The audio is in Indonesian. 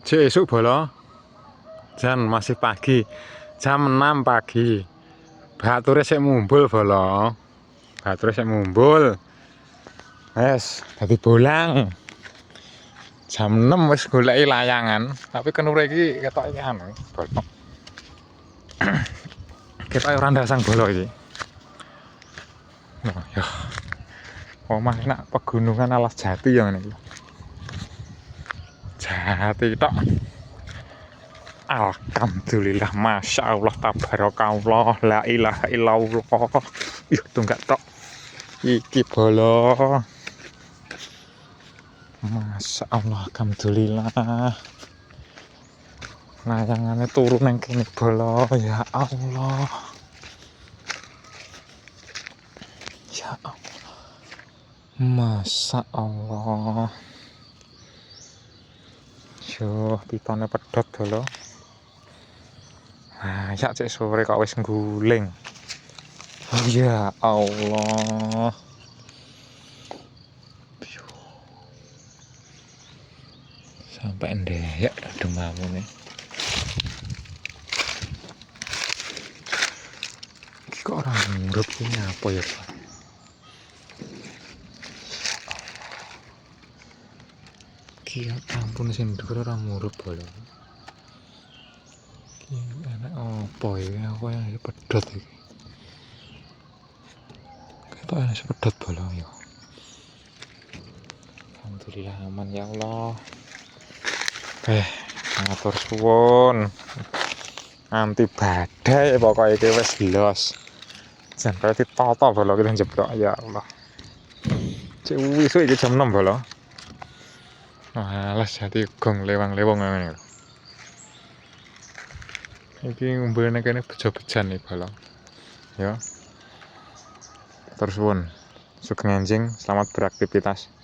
Cek esuk bolo. Jan masih pagi. Jam 6 pagi. Bature sik mumbul bolo. Bature sik mumbul. Wes, dadi bolang. Jam 6 wis goleki layangan, tapi kenure iki ketoke anu, bolo. Ketoke ora ndasang bolo iki. Nah, ya. Omah nak pegunungan alas jati ya ngene iki. Jati tok. Alhamdulillah, masya Allah, tabarakallah, la ilaha illallah. Ih, tunggak tok. Iki bolo. Masya Allah, alhamdulillah. Layangannya turun yang kini bolo, ya Allah. Ya Allah. Masya Allah. Yo, pitone pedhot bolo. Nah, ya cek sore kok wis ngguling. Ya Allah. Sampai ndek demamu nih. Iki kok ora murup ini apa ya, Pak? Iki ampun sing ndur ora murup bolo. Iki enak apa ya? Aku yang pedhot iki. Ketok enak pedhot bolo ya. Alhamdulillah aman ya Allah. Ngatur suwun. Anti badai pokoknya iki wis los. Jan berarti toto bolo kita jeblok ya Allah. Cek wis iki jam 6 bolo. Alas jadi gong lewang-lewang ngene. Iki ngumpulne kene bejo-bejan nih bolo. Ya. Terus suwun. Sugeng enjing, selamat beraktivitas.